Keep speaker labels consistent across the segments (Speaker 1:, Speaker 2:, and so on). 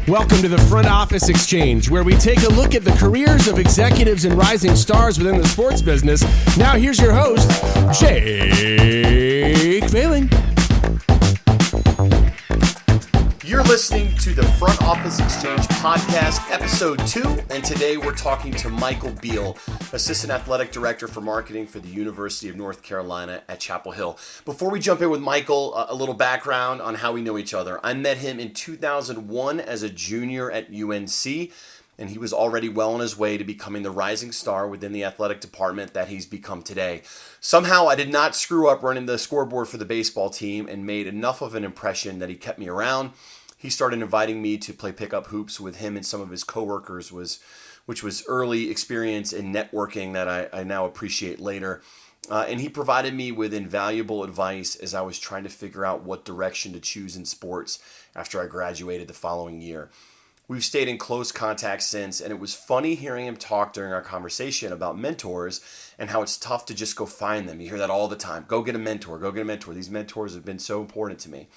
Speaker 1: Welcome to the Front Office Exchange, where we take a look at the careers of executives and rising stars within the sports business. Now here's your host, Jake Beale.
Speaker 2: You're listening to the Front Office Exchange podcast, episode 2, and today we're talking to Michael Beale, Assistant Athletic Director for Marketing for the University of North Carolina at Chapel Hill. Before we jump in with Michael, a little background on how we know each other. I met him in 2001 as a junior at UNC, and he was already well on his way to becoming the rising star within the athletic department that he's become today. Somehow I did not screw up running the scoreboard for the baseball team and made enough of an impression that he kept me around. He started inviting me to play pickup hoops with him and some of his coworkers, which was early experience in networking that I now appreciate later. And he provided me with invaluable advice as I was trying to figure out what direction to choose in sports after I graduated the following year. We've stayed in close contact since, and it was funny hearing him talk during our conversation about mentors and how it's tough to just go find them. You hear that all the time. Go get a mentor. Go get a mentor. These mentors have been so important to me.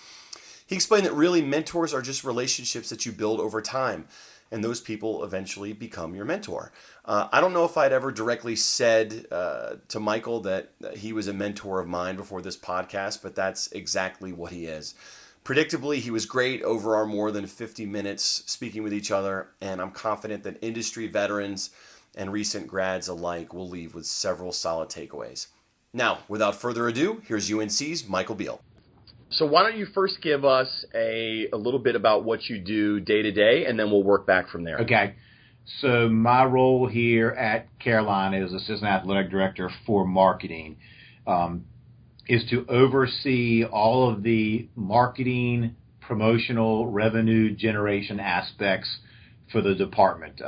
Speaker 2: He explained that really mentors are just relationships that you build over time, and those people eventually become your mentor. I don't know if I'd ever directly said to Michael that he was a mentor of mine before this podcast, but that's exactly what he is. Predictably, he was great over our more than 50 minutes speaking with each other, and I'm confident that industry veterans and recent grads alike will leave with several solid takeaways. Now, without further ado, here's UNC's Michael Beale. So why don't you first give us a little bit about what you do day to day, and then we'll work back from there.
Speaker 3: Okay. So my role here at Carolina as Assistant Athletic Director for Marketing is to oversee all of the marketing, promotional, revenue generation aspects for the department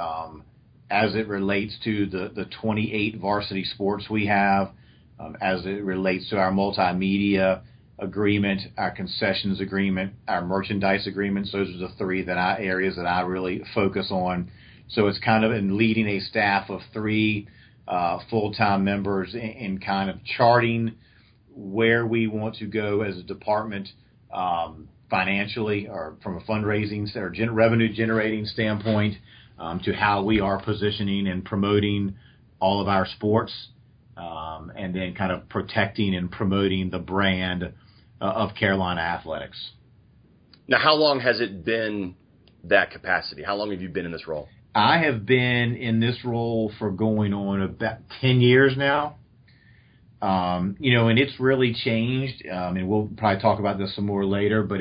Speaker 3: as it relates to the 28 varsity sports we have, as it relates to our multimedia agreement, our concessions agreement, our merchandise agreements. Those are the three areas that I really focus on. So it's kind of in leading a staff of 3 full-time members in kind of charting where we want to go as a department financially, or from a fundraising or revenue generating standpoint, to how we are positioning and promoting all of our sports, and then kind of protecting and promoting the brand of Carolina athletics.
Speaker 2: Now, how long has it been that capacity? How long have you been in this role?
Speaker 3: I have been in this role for going on about 10 years now. And it's really changed. And we'll probably talk about this some more later, but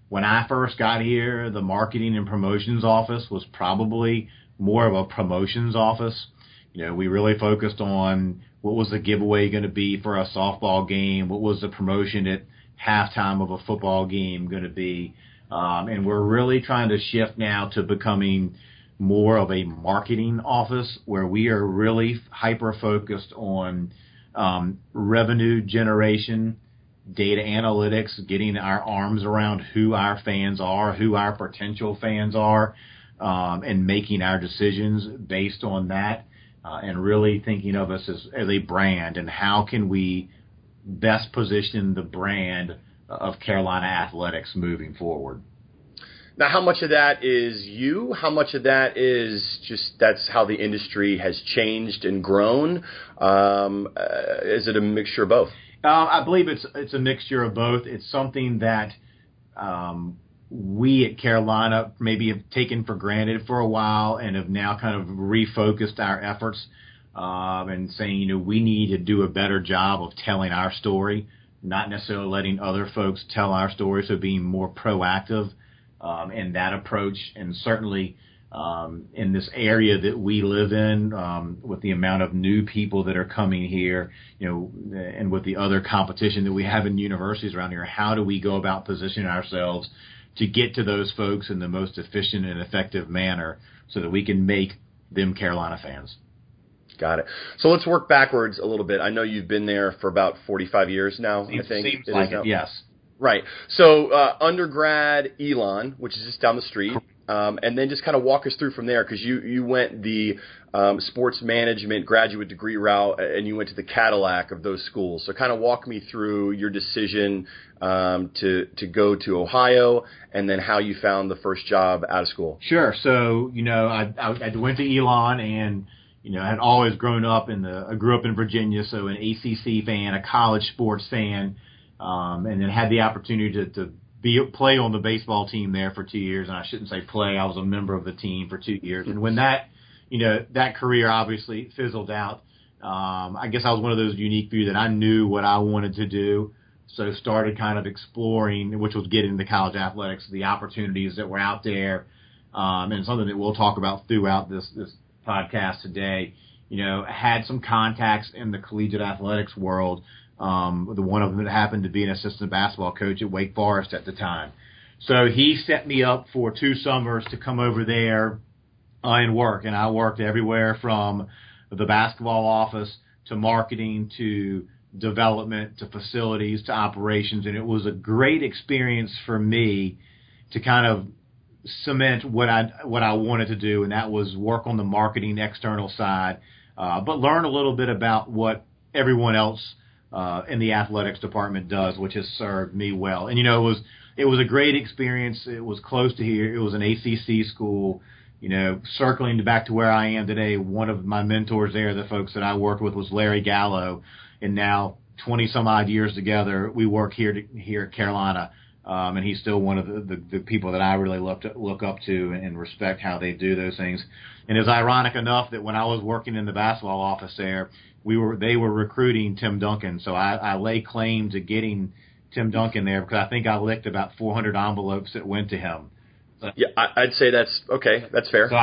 Speaker 3: when I first got here, the marketing and promotions office was probably more of a promotions office. We really focused on what was the giveaway going to be for a softball game, what was the promotion at halftime of a football game going to be. And we're really trying to shift now to becoming more of a marketing office where we are really hyper-focused on revenue generation, data analytics, getting our arms around who our fans are, who our potential fans are, and making our decisions based on that, and really thinking of us as a brand and how can we best position the brand of Carolina athletics moving forward.
Speaker 2: Now, how much of that is you? How much of that is just that's how the industry has changed and grown? Is it a mixture of both?
Speaker 3: I believe it's a mixture of both. It's something that we at Carolina maybe have taken for granted for a while and have now kind of refocused our efforts and saying, we need to do a better job of telling our story, not necessarily letting other folks tell our story, so being more proactive in that approach. And certainly in this area that we live in, with the amount of new people that are coming here, and with the other competition that we have in universities around here, how do we go about positioning ourselves to get to those folks in the most efficient and effective manner so that we can make them Carolina fans?
Speaker 2: Got it. So let's work backwards a little bit. I know you've been there for about 45 years now, I think.
Speaker 3: Seems like it, yes.
Speaker 2: Right. So undergrad, Elon, which is just down the street. and then just kind of walk us through from there, because you went the sports management graduate degree route, and you went to the Cadillac of those schools. So kind of walk me through your decision to go to Ohio, and then how you found the first job out of school.
Speaker 3: Sure. So, I went to Elon, and, I had always grown up I grew up in Virginia, so an ACC fan, a college sports fan, and then had the opportunity to play on the baseball team there for 2 years. And I shouldn't say play, I was a member of the team for 2 years. And when that career obviously fizzled out, I guess I was one of those unique few that I knew what I wanted to do. So started kind of exploring, which was getting into college athletics, the opportunities that were out there, and something that we'll talk about throughout this podcast today. Had some contacts in the collegiate athletics world. The one of them that happened to be an assistant basketball coach at Wake Forest at the time. So he set me up for 2 summers to come over there and work. And I worked everywhere from the basketball office to marketing to development to facilities to operations. And it was a great experience for me to kind of cement what I wanted to do, and that was work on the marketing external side, but learn a little bit about what everyone else in the athletics department does, which has served me well. And it was a great experience. It was close to here. It was an ACC school. Circling back to where I am today, one of my mentors there, the folks that I worked with, was Larry Gallo, and now 20 some odd years together, we work here at Carolina. And he's still one of the people that I really look up to and respect how they do those things. And it's ironic enough that when I was working in the basketball office there, they were recruiting Tim Duncan. So I lay claim to getting Tim Duncan there, because I think I licked about 400 envelopes that went to him. So,
Speaker 2: yeah, I'd say that's okay. That's fair.
Speaker 3: So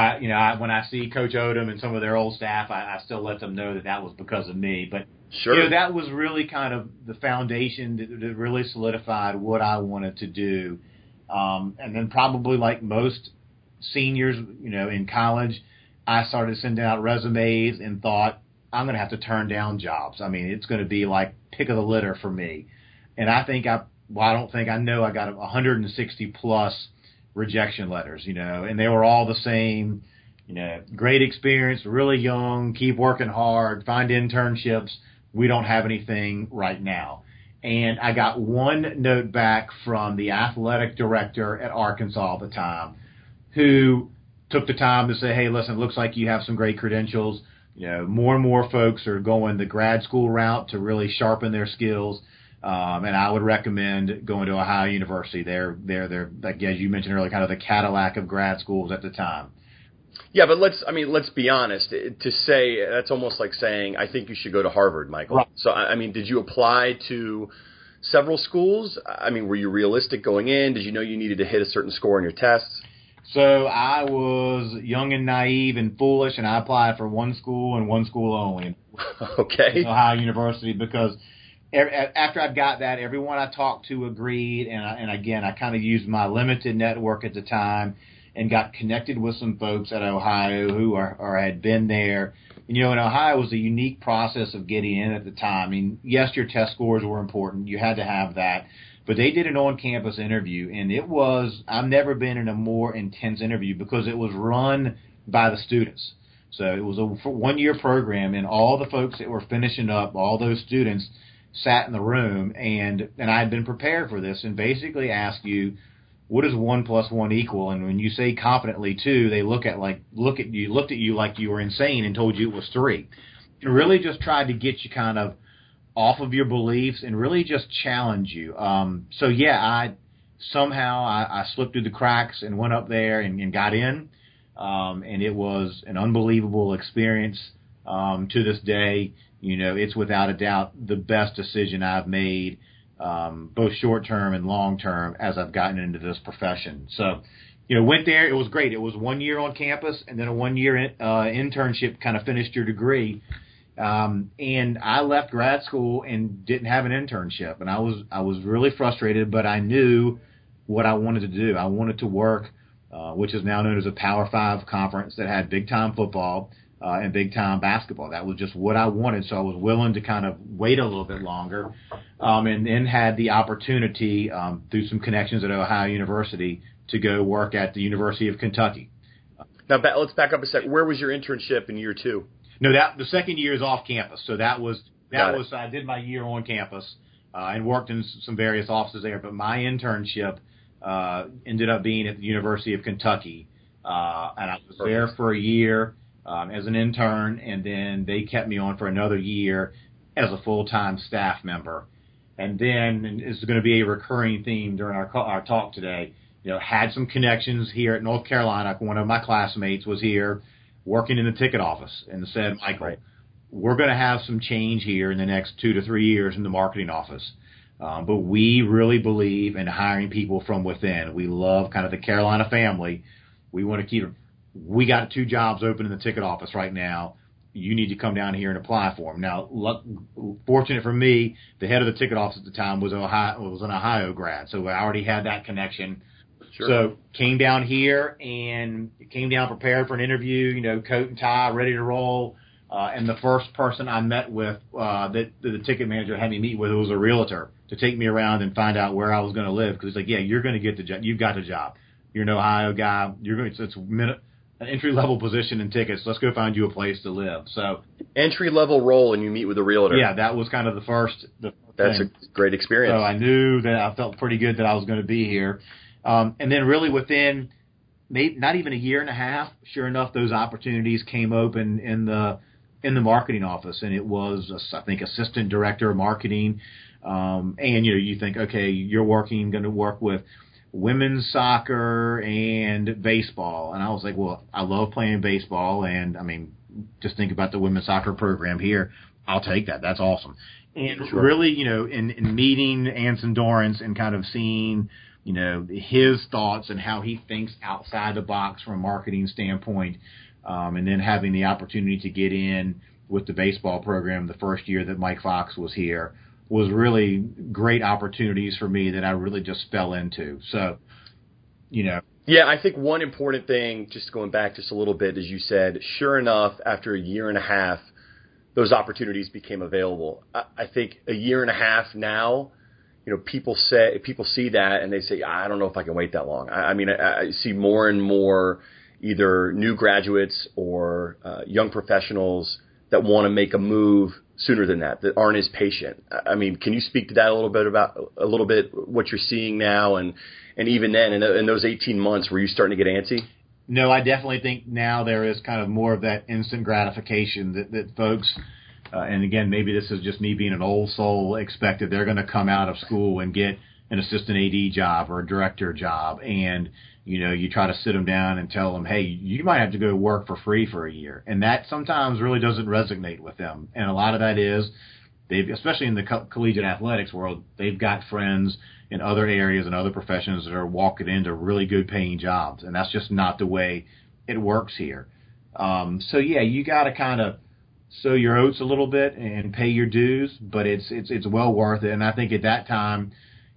Speaker 3: when I see Coach Odom and some of their old staff, I still let them know that was because of me. But
Speaker 2: sure,
Speaker 3: that was really kind of the foundation that really solidified what I wanted to do. And then probably like most seniors, in college, I started sending out resumes and thought, I'm going to have to turn down jobs. I mean, it's going to be like pick of the litter for me. And I know I got 160 plus rejection letters, and they were all the same, great experience, really young, keep working hard, find internships. We don't have anything right now. And I got one note back from the athletic director at Arkansas at the time, who took the time to say, hey, listen, it looks like you have some great credentials. More and more folks are going the grad school route to really sharpen their skills. And I would recommend going to Ohio University. They're like, as you mentioned earlier, kind of the Cadillac of grad schools at the time.
Speaker 2: Yeah, but let's be honest. To say that's almost like saying, I think you should go to Harvard, Michael.
Speaker 3: Right.
Speaker 2: So, did you apply to several schools? Were you realistic going in? Did you know you needed to hit a certain score on your tests?
Speaker 3: So I was young and naive and foolish, and I applied for one school and one school only.
Speaker 2: Okay.
Speaker 3: Ohio University, because after I got that, everyone I talked to agreed, and again, I kind of used my limited network at the time and got connected with some folks at Ohio who had been there. And, in Ohio, it was a unique process of getting in at the time. Yes, your test scores were important. You had to have that. But they did an on-campus interview, and I've never been in a more intense interview because it was run by the students. So it was a one-year program, and all the folks that were finishing up, all those students sat in the room, and I had been prepared for this, and basically asked you, what does 1 + 1 equal? And when you say confidently 2, they looked at you like you were insane and told you it was 3. And really just tried to get you kind of off of your beliefs and really just challenge you. So yeah, I slipped through the cracks and went up there and got in. And it was an unbelievable experience. To this day, it's without a doubt the best decision I've made, both short term and long term, as I've gotten into this profession. So, went there. It was great. It was 1 year on campus and then a 1 year internship, kind of finished your degree. And I left grad school and didn't have an internship, and I was really frustrated, but I knew what I wanted to do. I wanted to work, which is now known as a Power 5 conference that had big-time football and big-time basketball. That was just what I wanted, so I was willing to kind of wait a little bit longer, and then had the opportunity through some connections at Ohio University to go work at the University of Kentucky.
Speaker 2: Now, let's back up a second. Where was your internship in year 2?
Speaker 3: No, the second year is off campus. So that was I did my year on campus and worked in some various offices there. But my internship ended up being at the University of Kentucky, and I was there for a year as an intern, and then they kept me on for another year as a full-time staff member. And then, and it's going to be a recurring theme during our talk today, had some connections here at North Carolina. One of my classmates was here working in the ticket office and said, Michael, we're going to have some change here in the next 2 to 3 years in the marketing office. But we really believe in hiring people from within. We love kind of the Carolina family. We want to keep them. We got 2 jobs open in the ticket office right now. You need to come down here and apply for them. Now, fortunate for me, the head of the ticket office at the time was an Ohio grad, so I already had that connection. Sure. So came down here and came down prepared for an interview, coat and tie, ready to roll. And the first person I met with that the ticket manager had me meet with was a realtor to take me around and find out where I was going to live. Because he's like, yeah, you're going to get the job. You've got the job. You're an Ohio guy. It's an entry-level position in tickets. Let's go find you a place to live. So
Speaker 2: entry-level role, and you meet with a realtor.
Speaker 3: Yeah, that was kind of the first.
Speaker 2: That's
Speaker 3: thing.
Speaker 2: A great experience.
Speaker 3: So I knew that I felt pretty good that I was going to be here. And then really within not even a year and a half, sure enough, those opportunities came open in the marketing office, and it was, I think, assistant director of marketing. And you think, okay, you're going to work with women's soccer and baseball. And I was like, well, I love playing baseball. And I mean, just think about the women's soccer program here. I'll take that. That's awesome. And really, in meeting Anson Dorrance and kind of seeing, his thoughts and how he thinks outside the box from a marketing standpoint, and then having the opportunity to get in with the baseball program the first year that Mike Fox was here was really great opportunities for me that I really just fell into. So, Yeah,
Speaker 2: I think one important thing, just going back just a little bit, as you said, sure enough, after a year and a half, those opportunities became available. I think a year and a half now, people see that and they say, I don't know if I can wait that long. I see more and more either new graduates or young professionals that want to make a move sooner than that aren't as patient. I mean, can you speak to that a little bit what you're seeing now and even then in those 18 months, were you starting to get antsy?
Speaker 3: No, I definitely think now there is kind of more of that instant gratification that folks, and again, maybe this is just me being an old soul, expected they're going to come out of school and get an assistant AD job or a director job. And, you try to sit them down and tell them, hey, you might have to go work for free for a year. And that sometimes really doesn't resonate with them. And a lot of that is especially in the collegiate athletics world, they've got friends in other areas and other professions that are walking into really good paying jobs. And that's just not the way it works here. So you got to kind of sow your oats a little bit and pay your dues, but it's well worth it. And I think at that time,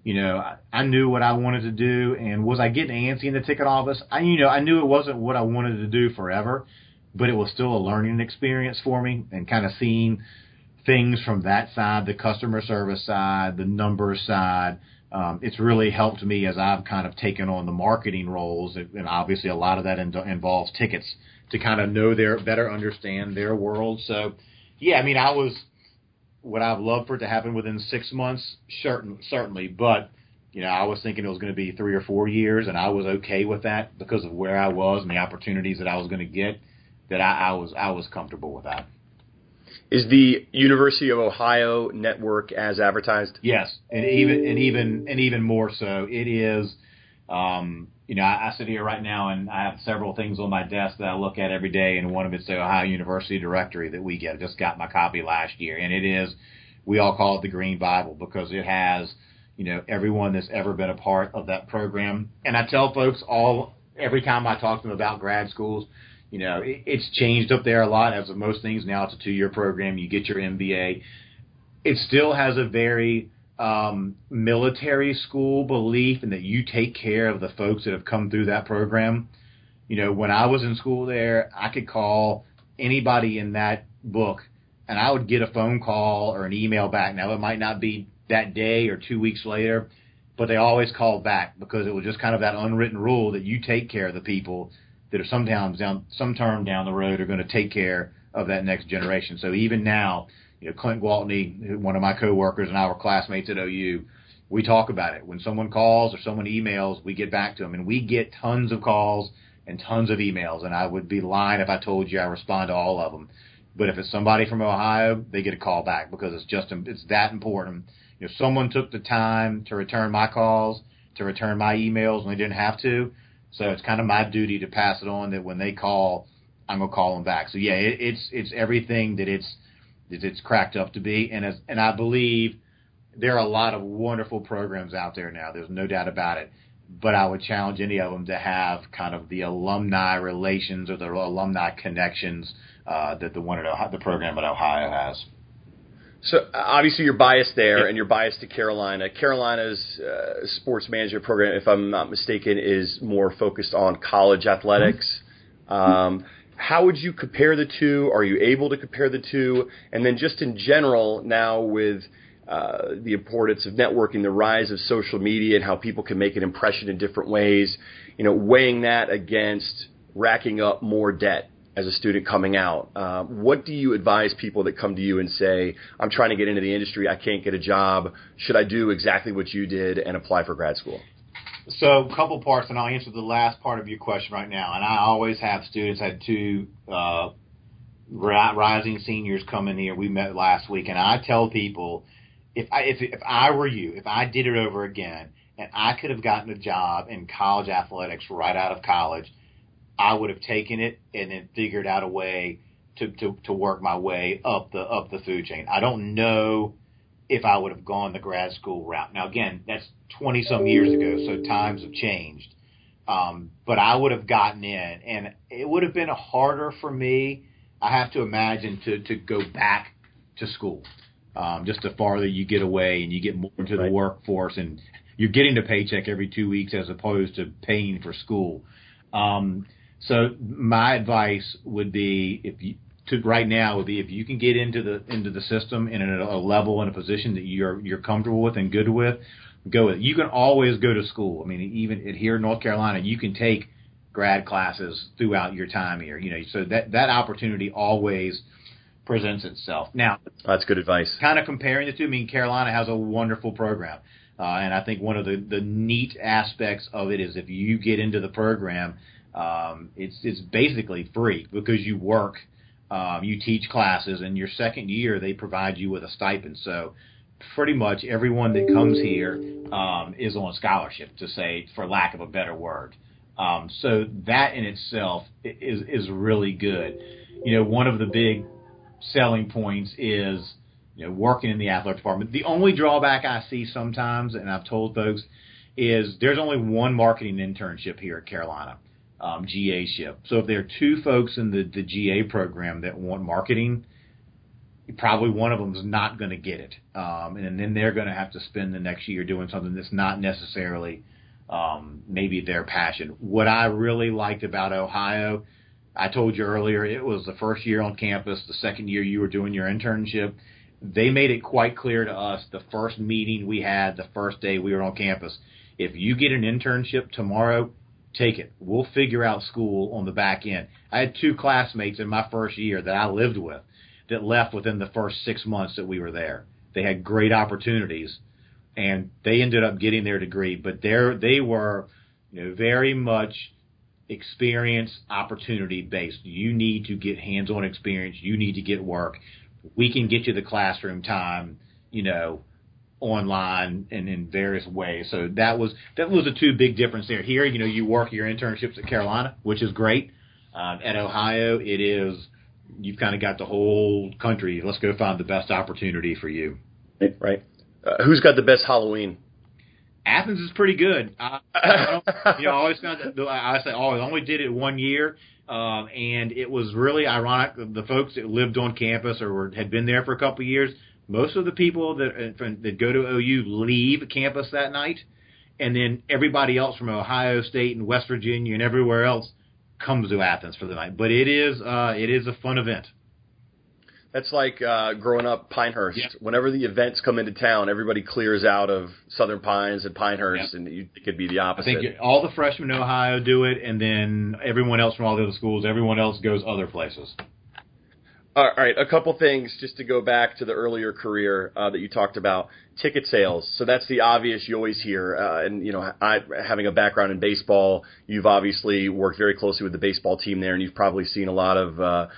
Speaker 3: I knew what I wanted to do. And was I getting antsy in the ticket office? I knew it wasn't what I wanted to do forever, but it was still a learning experience for me, and kind of seeing things from that side, the customer service side, the numbers side. It's really helped me as I've kind of taken on the marketing roles, and obviously a lot of that involves tickets, to kind of know better understand their world. So, would I have loved for it to happen within 6 months? Certainly, but I was thinking it was going to be 3 or 4 years, and I was okay with that because of where I was and the opportunities that I was going to get. That I was comfortable with that.
Speaker 2: Is the University of Ohio network as advertised?
Speaker 3: Yes, and even more so. It is. I sit here right now and I have several things on my desk that I look at every day, and one of it's the Ohio University directory that we get. I just got my copy last year, and it is. We all call it the Green Bible because it has, everyone that's ever been a part of that program. And I tell folks every time I talk to them about grad schools. It's changed up there a lot, as of most things. Now it's a 2-year program. You get your MBA. It still has a very military school belief in that you take care of the folks that have come through that program. When I was in school there, I could call anybody in that book, and I would get a phone call or an email back. Now, it might not be that day or 2 weeks later, but they always called back because it was just kind of that unwritten rule that you take care of the people that are some term down the road are going to take care of that next generation. So even now, Clint Gwaltney, one of my coworkers and I were classmates at OU, we talk about it. When someone calls or someone emails, we get back to them, and we get tons of calls and tons of emails, and I would be lying if I told you I respond to all of them. But if it's somebody from Ohio, they get a call back because it's that important. Someone took the time to return my calls, to return my emails when they didn't have to. So it's kind of my duty to pass it on that when they call, I'm going to call them back. So, yeah, it's everything that it's cracked up to be. And I believe there are a lot of wonderful programs out there now. There's no doubt about it. But I would challenge any of them to have kind of the alumni relations or the alumni connections that the program at Ohio has.
Speaker 2: So obviously you're biased there, and you're biased to Carolina. Carolina's sports management program, if I'm not mistaken, is more focused on college athletics. How would you compare the two? Are you able to compare the two? And then just in general, now with the importance of networking, the rise of social media, and how people can make an impression in different ways, weighing that against racking up more debt as a student coming out. What do you advise people that come to you and say, I'm trying to get into the industry, I can't get a job. Should I do exactly what you did and apply for grad school?
Speaker 3: So a couple parts, and I'll answer the last part of your question right now. And I always have students. I had two rising seniors come in here. We met last week, and I tell people, if I were you, if I did it over again, and I could have gotten a job in college athletics right out of college, I would have taken it and then figured out a way to work my way up the food chain. I don't know if I would have gone the grad school route. Now, again, that's 20-some years ago, so times have changed. But I would have gotten in, and it would have been harder for me, I have to imagine, to go back to school. Just the farther you get away and you get more into the workforce, and you're getting a paycheck every 2 weeks as opposed to paying for school. So my advice would be, if you can get into the system and at a level and a position that you're comfortable with and good with, go with it. You can always go to school. I mean, even here in North Carolina, you can take grad classes throughout your time here. So that opportunity always presents itself. Now,
Speaker 2: that's good advice.
Speaker 3: Kind of comparing the two, I mean, Carolina has a wonderful program. And I think one of the neat aspects of it is if you get into the program, it's basically free because you work, you teach classes, and your second year they provide you with a stipend. So pretty much everyone that comes here is on scholarship, to say, for lack of a better word. So that in itself is really good. One of the big selling points is working in the athletic department. The only drawback I see sometimes, and I've told folks, is there's only one marketing internship here at Carolina, GA-ship. So if there are two folks in the GA program that want marketing, probably one of them is not going to get it. And then they're going to have to spend the next year doing something that's not necessarily maybe their passion. What I really liked about Ohio, I told you earlier, it was the first year on campus, the second year you were doing your internship. They made it quite clear to us the first meeting we had, the first day we were on campus, if you get an internship tomorrow, take it. We'll figure out school on the back end. I had two classmates in my first year that I lived with that left within the first 6 months that we were there. They had great opportunities, and they ended up getting their degree, but they were very much experience opportunity based. You need to get hands-on experience. You need to get work. We can get you the classroom time, online and in various ways. So that was a two big difference there. Here, you work your internships at Carolina, which is great. At Ohio, it is, you've kind of got the whole country. Let's go find the best opportunity for you.
Speaker 2: Right. Who's got the best Halloween?
Speaker 3: Athens is pretty good. I always found that, I only did it 1 year. And it was really ironic. The folks that lived on campus or had been there for a couple of years, most of the people that go to OU leave campus that night, and then everybody else from Ohio State and West Virginia and everywhere else comes to Athens for the night. But it is a fun event.
Speaker 2: That's like growing up Pinehurst.
Speaker 3: Yeah.
Speaker 2: Whenever the events come into town, everybody clears out of Southern Pines and Pinehurst, and it could be the opposite.
Speaker 3: I think all the freshmen in Ohio do it, and then everyone else from all the other schools, everyone else goes other places.
Speaker 2: All right, a couple things just to go back to the earlier career that you talked about. Ticket sales. So that's the obvious you always hear. And, having a background in baseball, you've obviously worked very closely with the baseball team there, and you've probably seen a lot of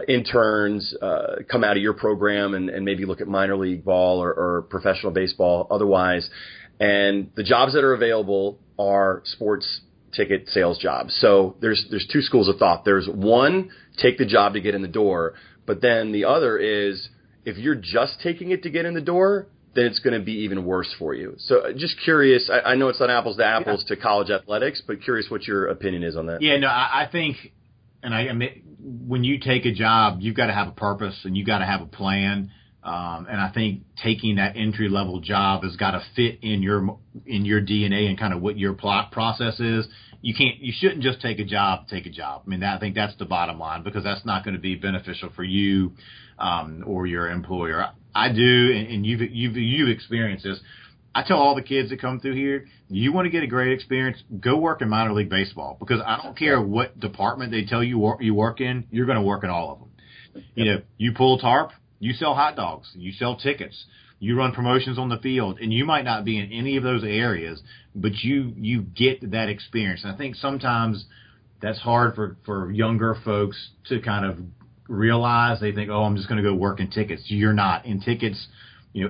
Speaker 2: interns come out of your program and maybe look at minor league ball or professional baseball otherwise. And the jobs that are available are sports ticket sales jobs. So there's two schools of thought. There's one, take the job to get in the door. But then the other is, if you're just taking it to get in the door, then it's going to be even worse for you. So just curious, I know it's not apples to apples to college athletics, but curious what your opinion is on that.
Speaker 3: Yeah, no, I think, and I admit, when you take a job, you've got to have a purpose and you've got to have a plan. And I think taking that entry level job has got to fit in your DNA and kind of what your plot process is. You shouldn't just take a job. I mean, I think that's the bottom line, because that's not going to be beneficial for you or your employer. I do, and you've experienced this. I tell all the kids that come through here, you want to get a great experience, go work in minor league baseball, because I don't care what department they tell you work in, you're going to work in all of them. You pull tarp, you sell hot dogs, you sell tickets, you run promotions on the field, and you might not be in any of those areas, but you get that experience. And I think sometimes that's hard for younger folks to kind of realize. They think, oh, I'm just going to go work in tickets. You're not. In tickets,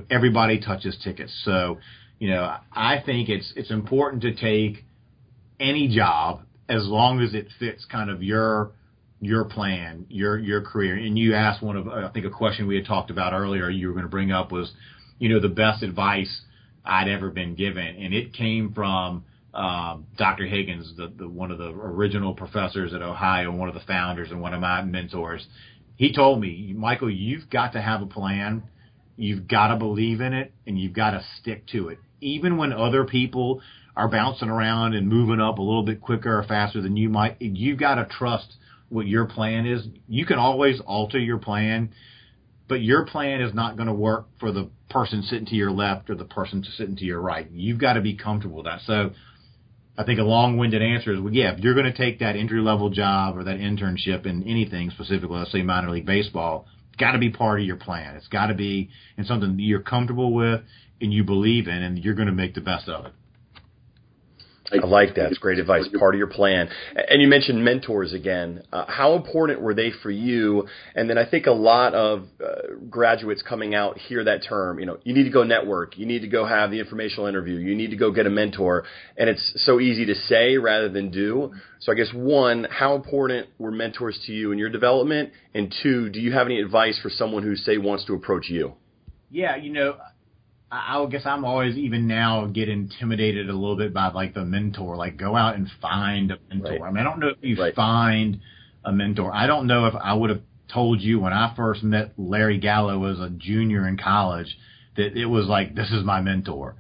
Speaker 3: everybody touches tickets. So, I think it's important to take any job as long as it fits kind of your plan, your career. And you asked I think a question we had talked about earlier you were going to bring up was, the best advice I'd ever been given. And it came from Dr. Higgins, the one of the original professors at Ohio, one of the founders and one of my mentors. He told me, Michael, you've got to have a plan. You've got to believe in it, and you've got to stick to it. Even when other people are bouncing around and moving up a little bit quicker or faster than you might, you've got to trust what your plan is. You can always alter your plan, but your plan is not going to work for the person sitting to your left or the person sitting to your right. You've got to be comfortable with that. So I think a long-winded answer is, if you're going to take that entry-level job or that internship in anything, specifically, let's say minor league baseball, it's got to be part of your plan. It's got to be in something that you're comfortable with and you believe in, and you're going to make the best of it.
Speaker 2: I like that. It's great advice, part of your plan. And you mentioned mentors again. How important were they for you? And then I think a lot of graduates coming out hear that term. You need to go network. You need to go have the informational interview. You need to go get a mentor. And it's so easy to say rather than do. So I guess, one, how important were mentors to you in your development? And two, do you have any advice for someone who, say, wants to approach you?
Speaker 3: Yeah, I guess I'm always, even now, get intimidated a little bit by the mentor. Go out and find a mentor. Right. I mean, I don't know if you find a mentor. I don't know if I would have told you when I first met Larry Gallo as a junior in college that it was this is my mentor.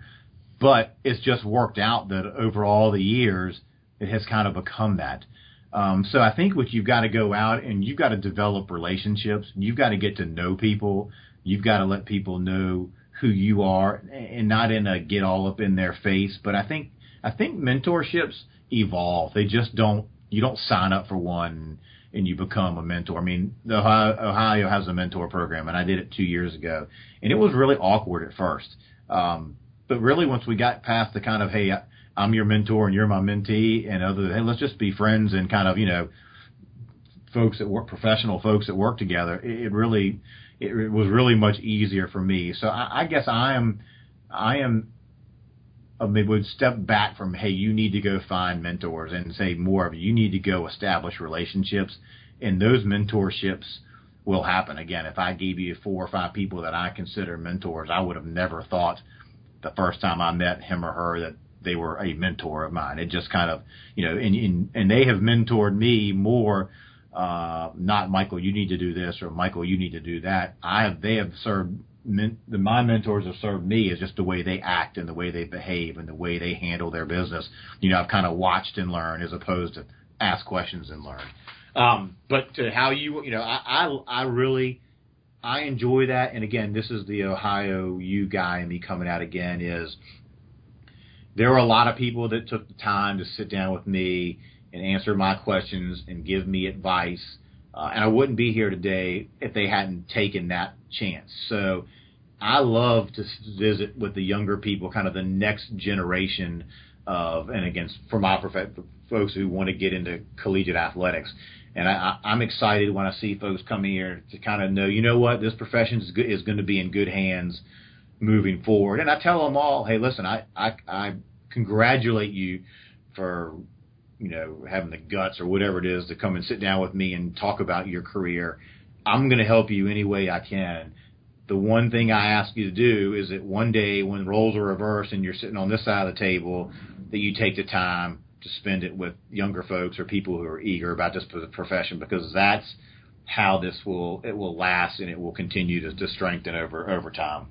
Speaker 3: But it's just worked out that over all the years, it has kind of become that. So I think what you've got to go out and you've got to develop relationships. You've got to get to know people. You've got to let people know who you are, and not in a get all up in their face. But I think mentorships evolve. They just don't. You don't sign up for one and you become a mentor. I mean, Ohio has a mentor program, and I did it 2 years ago, and it was really awkward at first. But really, once we got past the kind of, hey, I'm your mentor and you're my mentee, and hey, let's just be friends and kind of, folks that work, professional folks that work together, it was really much easier for me. So I guess I would step back from, hey, you need to go find mentors, and say more of, you need to go establish relationships, and those mentorships will happen. Again, if I gave you 4 or 5 people that I consider mentors, I would have never thought the first time I met him or her that they were a mentor of mine. It just kind of, and they have mentored me more. Not Michael, you need to do this, or Michael, you need to do that. They have served, my mentors have served me as just the way they act and the way they behave and the way they handle their business. I've kind of watched and learned as opposed to ask questions and learn. But to how I really I enjoy that. And again, this is the Ohio U guy and me coming out again is there were a lot of people that took the time to sit down with me and answer my questions and give me advice. And I wouldn't be here today if they hadn't taken that chance. So I love to visit with the younger people, kind of the next generation of, and again, for my folks who want to get into collegiate athletics. And I'm excited when I see folks come here to kind of know, you know what, this profession is going to be in good hands moving forward. And I tell them all, hey, listen, I congratulate you for, having the guts or whatever it is to come and sit down with me and talk about your career. I'm going to help you any way I can. The one thing I ask you to do is that one day when roles are reversed and you're sitting on this side of the table, that you take the time to spend it with younger folks or people who are eager about this profession, because that's how it will last and it will continue to strengthen over time.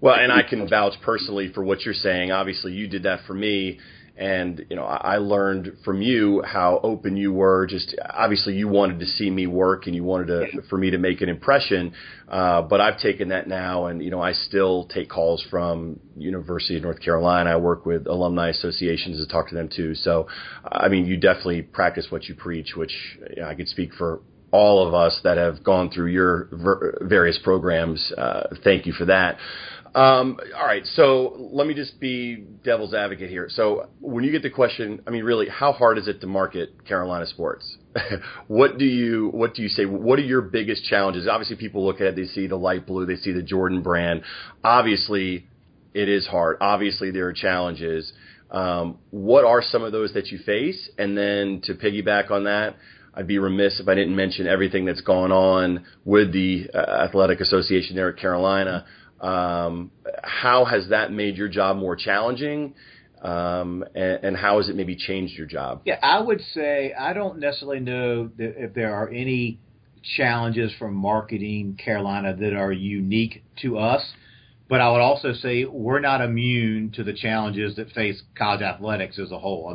Speaker 2: Well, and I can vouch personally for what you're saying. Obviously, you did that for me. And, I learned from you how open you were. Just obviously you wanted to see me work and you wanted for me to make an impression. But I've taken that now and, I still take calls from University of North Carolina. I work with alumni associations to talk to them too. So, you definitely practice what you preach, which I could speak for all of us that have gone through your various programs. Thank you for that. All right, so let me just be devil's advocate here. So when you get the question, really, how hard is it to market Carolina sports? What do you say? What are your biggest challenges? Obviously, people look at it, they see the light blue, they see the Jordan brand. Obviously, it is hard. Obviously, there are challenges. What are some of those that you face? And then to piggyback on that, I'd be remiss if I didn't mention everything that's gone on with the athletic association there at Carolina. How has that made your job more challenging? And how has it maybe changed your job?
Speaker 3: Yeah, I would say I don't necessarily know if there are any challenges from marketing Carolina that are unique to us, but I would also say we're not immune to the challenges that face college athletics as a whole.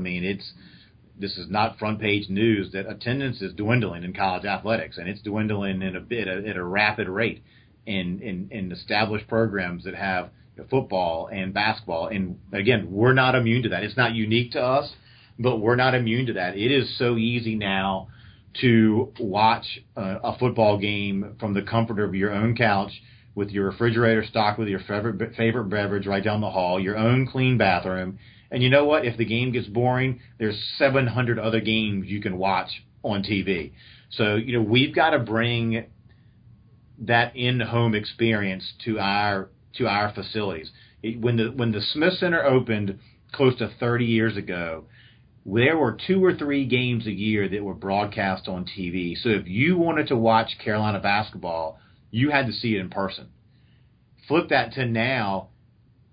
Speaker 3: This is not front page news that attendance is dwindling in college athletics, and it's dwindling at a rapid rate in established programs that have football and basketball. And again, we're not immune to that. It's not unique to us, but we're not immune to that. It is so easy now to watch a football game from the comfort of your own couch with your refrigerator stocked with your favorite beverage right down the hall, your own clean bathroom. And you know what? If the game gets boring, there's 700 other games you can watch on TV. So, we've got to bring that in-home experience to our facilities. When the Smith Center opened close to 30 years ago, there were 2 or 3 games a year that were broadcast on TV. So if you wanted to watch Carolina basketball, you had to see it in person. Flip that to now,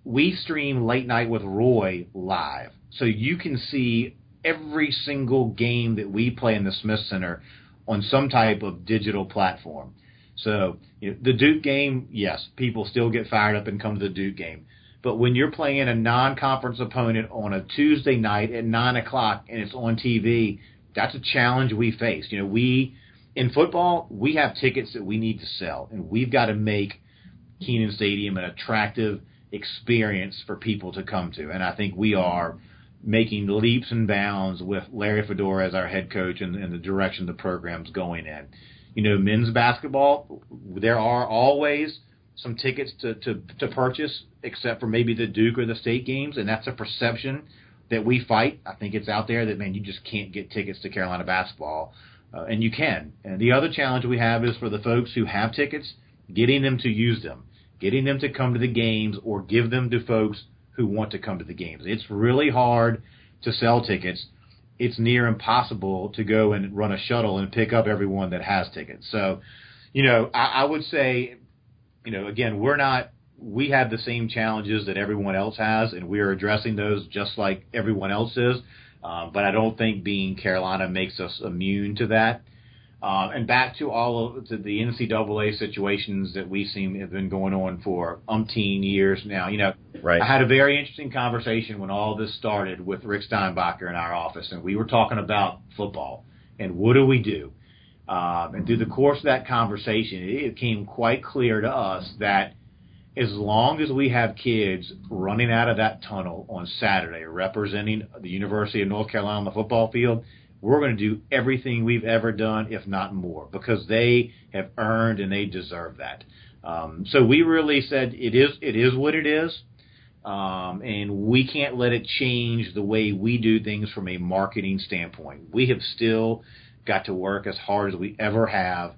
Speaker 3: we stream Late Night with Roy live. So you can see every single game that we play in the Smith Center on some type of digital platform. So the Duke game, yes, people still get fired up and come to the Duke game. But when you're playing a non-conference opponent on a Tuesday night at 9 o'clock and it's on TV, that's a challenge we face. In football, we have tickets that we need to sell, and we've got to make Kenan Stadium an attractive experience for people to come to. And I think we are making leaps and bounds with Larry Fedora as our head coach and the direction the program's going in. Men's basketball, there are always some tickets to purchase, except for maybe the Duke or the state games, and that's a perception that we fight. I think it's out there that, you just can't get tickets to Carolina basketball, and you can. And the other challenge we have is for the folks who have tickets, getting them to use them, getting them to come to the games or give them to folks who want to come to the games. It's really hard to sell tickets. It's near impossible to go and run a shuttle and pick up everyone that has tickets. So, I would say, again, we have the same challenges that everyone else has, and we are addressing those just like everyone else is. But I don't think being Carolina makes us immune to that. And back to to the NCAA situations that we seem have been going on for umpteen years now.
Speaker 2: Right.
Speaker 3: I had a very interesting conversation when all this started with Rick Steinbacher in our office, and we were talking about football and what do we do? And through the course of that conversation, it became quite clear to us that as long as we have kids running out of that tunnel on Saturday representing the University of North Carolina on the football field, we're going to do everything we've ever done, if not more, because they have earned and they deserve that. So we really said it is what it is, and we can't let it change the way we do things from a marketing standpoint. We have still got to work as hard as we ever have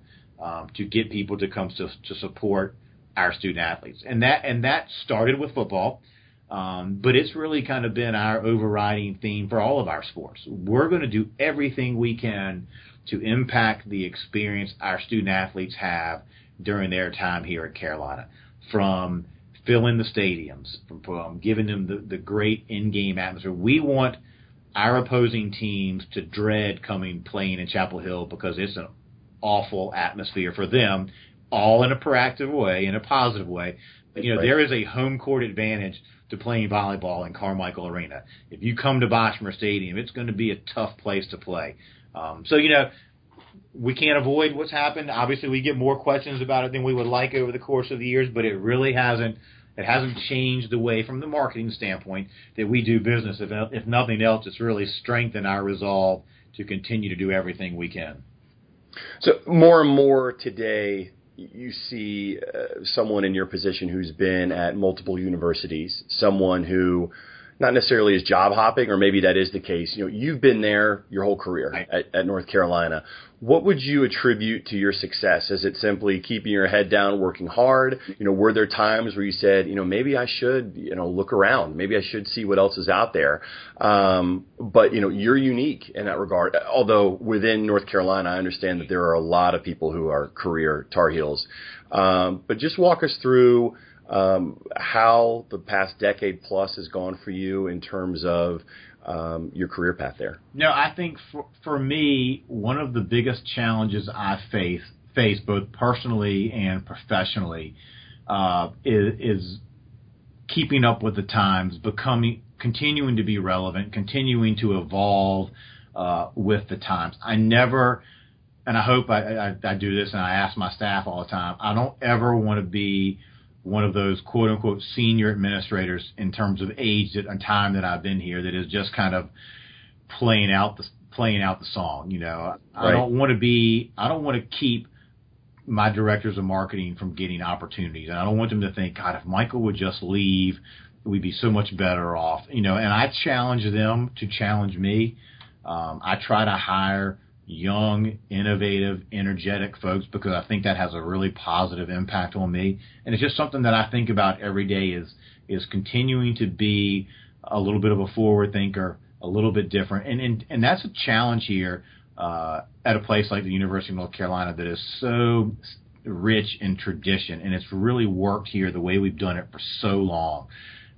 Speaker 3: to get people to come to support our student athletes, and that started with football, but it's really kind of been our overriding theme for all of our sports. We're going to do everything we can to impact the experience our student athletes have during their time here at Carolina, from filling the stadiums, from giving them the great in-game atmosphere. We want our opposing teams to dread playing in Chapel Hill because it's an awful atmosphere for them, all in a proactive way, in a positive way. But, there is a home court advantage to playing volleyball in Carmichael Arena. If you come to Boschmer Stadium, it's going to be a tough place to play. So we can't avoid what's happened. Obviously, we get more questions about it than we would like over the course of the years, but it really hasn't. It hasn't changed the way, from the marketing standpoint, that we do business. If nothing else, it's really strengthened our resolve to continue to do everything we can.
Speaker 2: So more and more today, you see someone in your position who's been at multiple universities, someone who not necessarily is job hopping, or maybe that is the case. You've been there your whole career at North Carolina. What would you attribute to your success? Is it simply keeping your head down, working hard? Were there times where you said, maybe I should, look around, maybe I should see what else is out there? But you're unique in that regard. Although within North Carolina, I understand that there are a lot of people who are career Tar Heels. But just walk us through how the past decade plus has gone for you in terms of your career path there.
Speaker 3: No, I think for me, one of the biggest challenges I face both personally and professionally is keeping up with the times, continuing to be relevant, continuing to evolve with the times. I never, and I hope I do this, and I ask my staff all the time, I don't ever want to be one of those quote-unquote senior administrators in terms of age and time that I've been here that is just kind of playing out the song.
Speaker 2: Right.
Speaker 3: I don't want to keep my directors of marketing from getting opportunities, and I don't want them to think, God, if Michael would just leave, we'd be so much better off. And I challenge them to challenge me. I try to hire young, innovative, energetic folks because I think that has a really positive impact on me. And it's just something that I think about every day is continuing to be a little bit of a forward thinker, a little bit different. And that's a challenge here at a place like the University of North Carolina that is so rich in tradition, and it's really worked here the way we've done it for so long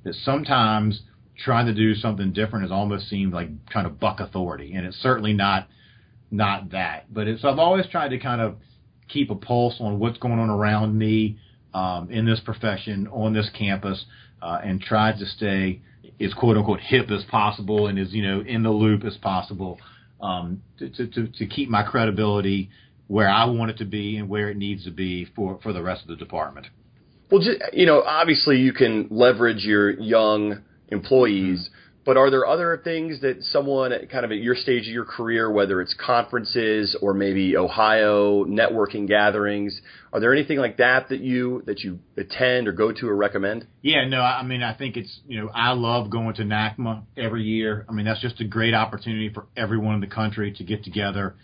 Speaker 3: that sometimes trying to do something different has almost seemed like trying to buck authority, and it's certainly not that. But I've always tried to kind of keep a pulse on what's going on around me in this profession, on this campus, and tried to stay as quote-unquote hip as possible and as, in the loop as possible to keep my credibility where I want it to be and where it needs to be for the rest of the department.
Speaker 2: Well, obviously you can leverage your young employees, but are there other things that someone kind of at your stage of your career, whether it's conferences or maybe Ohio networking gatherings, are there anything like that you attend or go to or recommend?
Speaker 3: Yeah, no, I mean, I think it's, I love going to NACMA every year. I mean, that's just a great opportunity for everyone in the country to get together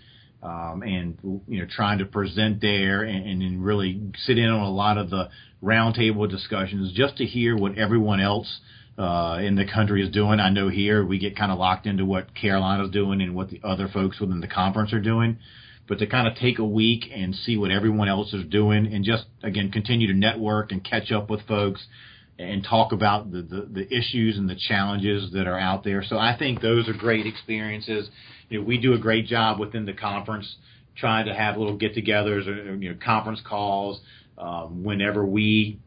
Speaker 3: and, trying to present there and really sit in on a lot of the roundtable discussions just to hear what everyone else in the country is doing. I know here we get kind of locked into what Carolina's doing and what the other folks within the conference are doing, but to kind of take a week and see what everyone else is doing and just, again, continue to network and catch up with folks and talk about the issues and the challenges that are out there. So I think those are great experiences. We do a great job within the conference trying to have little get-togethers or conference calls whenever we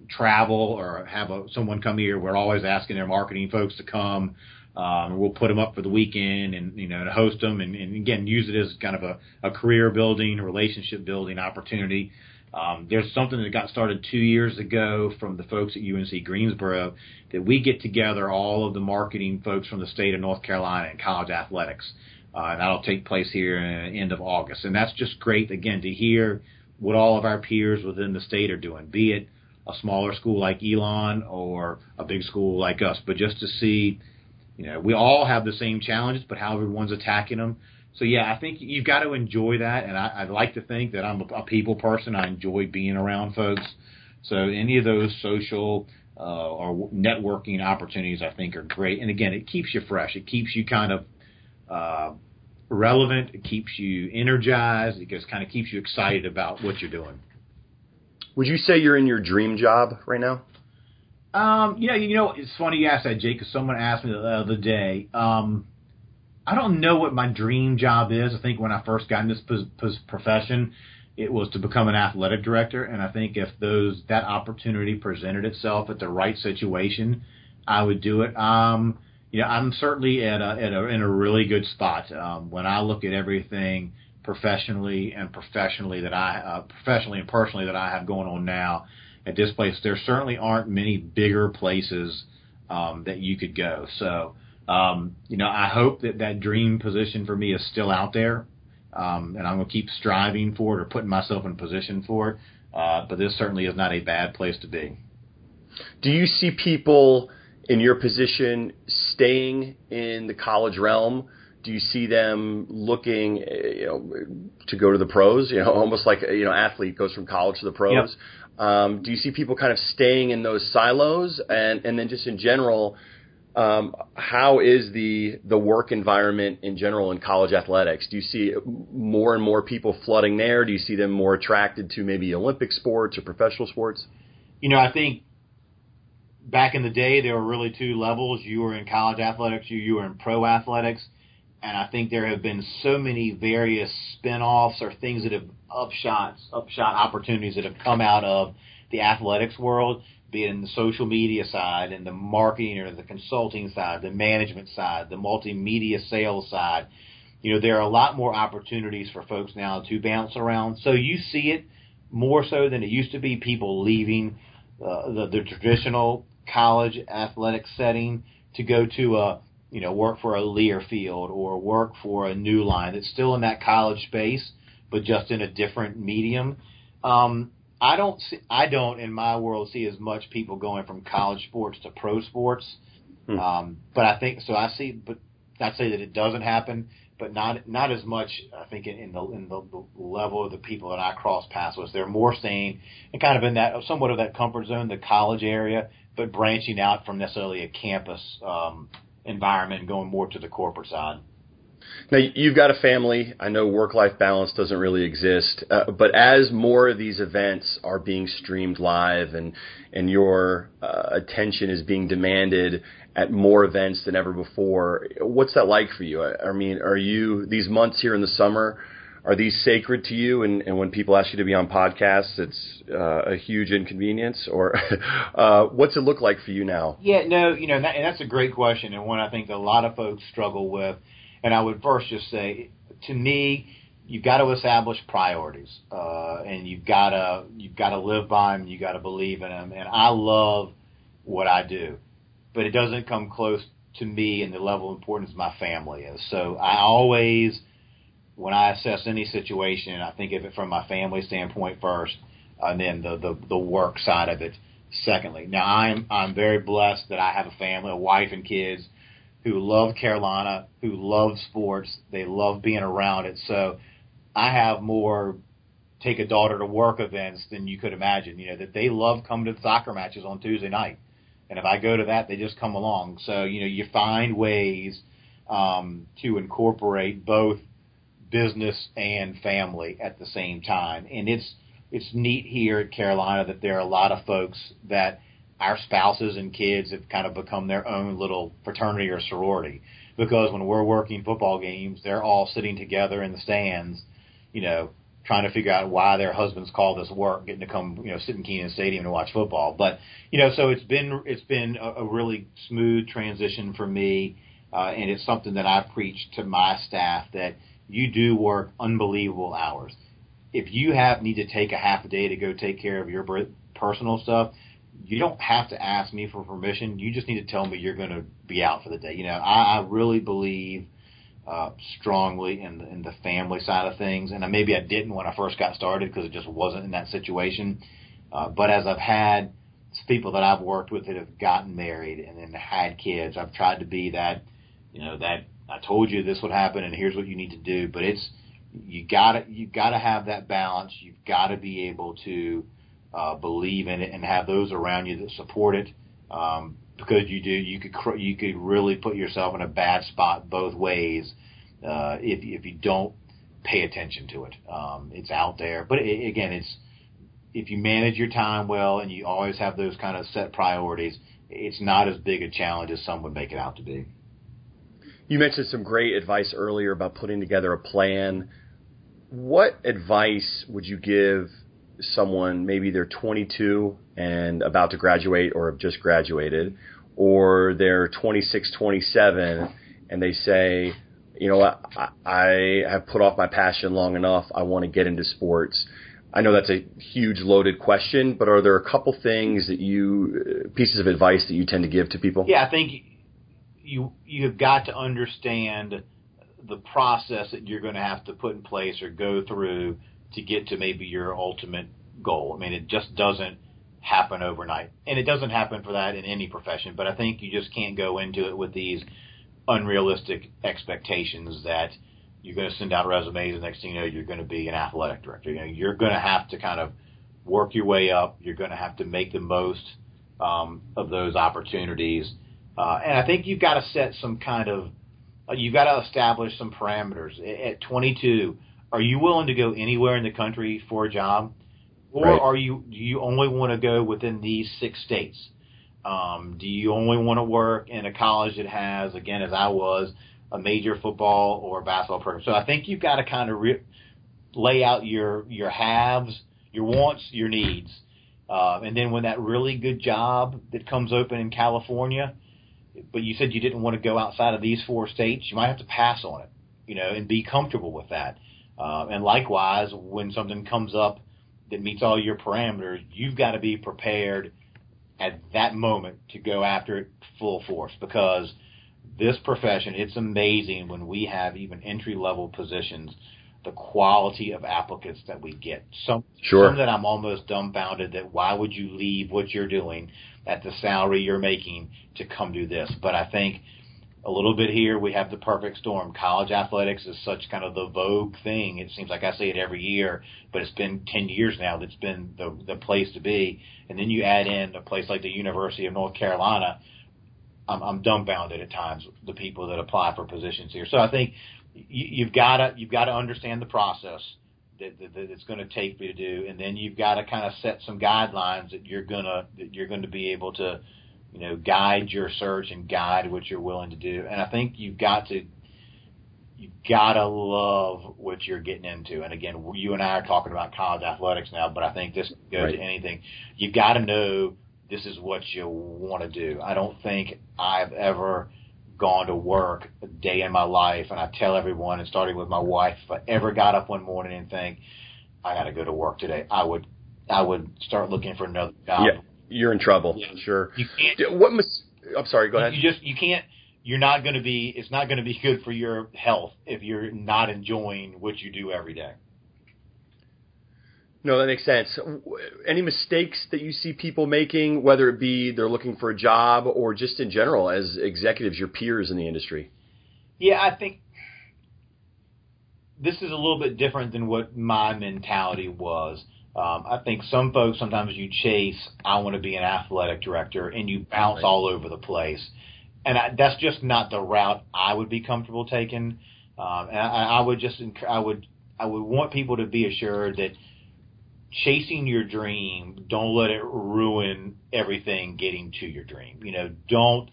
Speaker 3: travel or have someone come here. We're always asking their marketing folks to come We'll put them up for the weekend and, and host them and again, use it as kind of a career building, relationship building opportunity. There's something that got started 2 years ago from the folks at UNC Greensboro that we get together all of the marketing folks from the state of North Carolina and college athletics. And that'll take place here in the end of August. And that's just great, again, to hear what all of our peers within the state are doing, be it a smaller school like Elon or a big school like us. But just to see, we all have the same challenges, but how everyone's attacking them. So, yeah, I think you've got to enjoy that. And I'd like to think that I'm a people person. I enjoy being around folks. So any of those social or networking opportunities I think are great. And, again, it keeps you fresh. It keeps you kind of relevant. It keeps you energized. It just kind of keeps you excited about what you're doing.
Speaker 2: Would you say you're in your dream job right now?
Speaker 3: It's funny you asked that, Jake, because someone asked me the other day. I don't know what my dream job is. I think when I first got in this profession, it was to become an athletic director, and I think if that opportunity presented itself at the right situation, I would do it. I'm certainly in a really good spot when I look at everything professionally and personally that I have going on now at this place. There certainly aren't many bigger places that you could go. So, I hope that dream position for me is still out there, and I'm going to keep striving for it or putting myself in position for it. But this certainly is not a bad place to be.
Speaker 2: Do you see people in your position staying in the college realm? Do you see them looking, to go to the pros? Almost like athlete goes from college to the pros. Yep. Do you see people kind of staying in those silos? And then just in general, how is the work environment in general in college athletics? Do you see more and more people flooding there? Do you see them more attracted to maybe Olympic sports or professional sports?
Speaker 3: I think back in the day there were really two levels. You were in college athletics, you were in pro athletics. And I think there have been so many various spin-offs or things that have upshot opportunities that have come out of the athletics world, be it in the social media side and the marketing or the consulting side, the management side, the multimedia sales side. There are a lot more opportunities for folks now to bounce around. So you see it more so than it used to be, people leaving the traditional college athletic setting to go to work for a Learfield or work for a New Line that's still in that college space, but just in a different medium. I don't in my world see as much people going from college sports to pro sports. But I think so. But not say that it doesn't happen, but not as much. I think in the level of the people that I cross paths with, they're more staying and kind of in that somewhat of that comfort zone, the college area, but branching out from necessarily a campus environment and going more to the corporate side.
Speaker 2: Now, you've got a family. I know work-life balance doesn't really exist, but as more of these events are being streamed live and your attention is being demanded at more events than ever before, what's that like for you? I mean, are you, these months here in the summer, are these sacred to you? And when people ask you to be on podcasts, it's a huge inconvenience? Or what's it look like for you now?
Speaker 3: Yeah, no, and that's a great question, and one I think a lot of folks struggle with. And I would first just say, to me, you've got to establish priorities, and you've got to live by them. You got to believe in them. And I love what I do, but it doesn't come close to me in the level of importance my family is. So I always, when I assess any situation, I think of it from my family standpoint first, and then the work side of it secondly. Now I'm very blessed that I have a family, a wife and kids, who love Carolina, who love sports. They love being around it. So I have more take a daughter to work events than you could imagine, that they love coming to the soccer matches on Tuesday night. And if I go to that, they just come along. So, you find ways to incorporate both business and family at the same time. And it's neat here at Carolina that there are a lot of folks that our spouses and kids have kind of become their own little fraternity or sorority, because when we're working football games, they're all sitting together in the stands, trying to figure out why their husbands call this work, getting to come, sit in Kenan Stadium to watch football. But, so it's been a really smooth transition for me. and it's something that I preach to my staff, that you do work unbelievable hours. If you need to take a half a day to go take care of your personal stuff, you don't have to ask me for permission. You just need to tell me you're going to be out for the day. I really believe strongly in the family side of things, and maybe I didn't when I first got started because it just wasn't in that situation. But as I've had people that I've worked with that have gotten married and then had kids, I've tried to be that, that I told you this would happen and here's what you need to do. But you gotta have that balance. You've got to be able to believe in it and have those around you that support it. Because you could really put yourself in a bad spot both ways if you don't pay attention to it. It's out there, but again, if you manage your time well and you always have those kind of set priorities, it's not as big a challenge as some would make it out to be.
Speaker 2: You mentioned some great advice earlier about putting together a plan. What advice would you give someone, maybe they're 22 and about to graduate or have just graduated, or they're 26, 27, and they say, you know what, I have put off my passion long enough, I want to get into sports? I know that's a huge loaded question, but are there a couple things pieces of advice that you tend to give to people?
Speaker 3: Yeah, I think you've got to understand the process that you're going to have to put in place or go through to get to maybe your ultimate goal. I mean, it just doesn't happen overnight. And it doesn't happen for that in any profession. But I think you just can't go into it with these unrealistic expectations that you're going to send out resumes and next thing you know, you're going to be an athletic director. You're going to have to kind of work your way up. You're going to have to make the most of those opportunities. And I think you've got to set some kind of you've got to establish some parameters. At 22, are you willing to go anywhere in the country for a job? Or
Speaker 2: right.
Speaker 3: do you only want to go within these 6 states? Do you only want to work in a college that has, again, as I was, a major football or basketball program? So I think you've got to kind of lay out your haves, your wants, your needs. And then when that really good job that comes open in California, but you said you didn't want to go outside of these 4 states, you might have to pass on it, and be comfortable with that. And likewise, when something comes up that meets all your parameters, you've got to be prepared at that moment to go after it full force, because this profession, it's amazing when we have even entry-level positions, the quality of applicants that we get. Some that I'm almost dumbfounded that why would you leave what you're doing at the salary you're making to come do this? But I think a little bit here we have the perfect storm. College athletics is such kind of the vogue thing. It seems like I say it every year, but it's been 10 years now that's been the place to be. And then you add in a place like the University of North Carolina. I'm dumbfounded at times, the people that apply for positions here. So I think you've got to understand the process that it's going to take you to do, and then you've got to kind of set some guidelines that you're going to be able to, guide your search and guide what you're willing to do. And I think you've got to love what you're getting into. And again, you and I are talking about college athletics now, but I think this goes to anything. You've got to know this is what you want to do. I don't think I've ever gone to work a day in my life, and I tell everyone, and starting with my wife, if I ever got up one morning and think, I got to go to work today, I would start looking for another job.
Speaker 2: Yeah, you're in trouble.
Speaker 3: Yeah.
Speaker 2: Sure.
Speaker 3: You can't.
Speaker 2: I'm sorry. Go ahead.
Speaker 3: You can't. You're not going to be. It's not going to be good for your health if you're not enjoying what you do every day.
Speaker 2: No, that makes sense. Any mistakes that you see people making, whether it be they're looking for a job or just in general as executives, your peers in the industry?
Speaker 3: Yeah, I think this is a little bit different than what my mentality was. I think some folks, sometimes you chase, I want to be an athletic director, and you bounce all over the place. And that's just not the route I would be comfortable taking. And I would want people to be assured that chasing your dream, don't let it ruin everything getting to your dream. Don't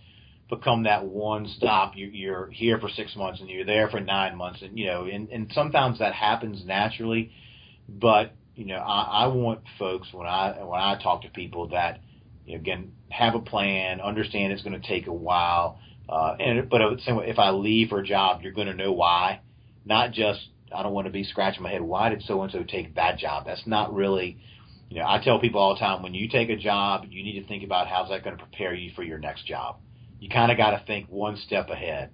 Speaker 3: become that one stop. You're here for 6 months and you're there for 9 months, and sometimes that happens naturally. But I want folks when I talk to people that again have a plan, understand it's going to take a while. But I would say if I leave for a job, you're going to know why. Not just, I don't want to be scratching my head, why did so-and-so take that job? That's not really, I tell people all the time, when you take a job, you need to think about how's that going to prepare you for your next job. You kind of got to think one step ahead.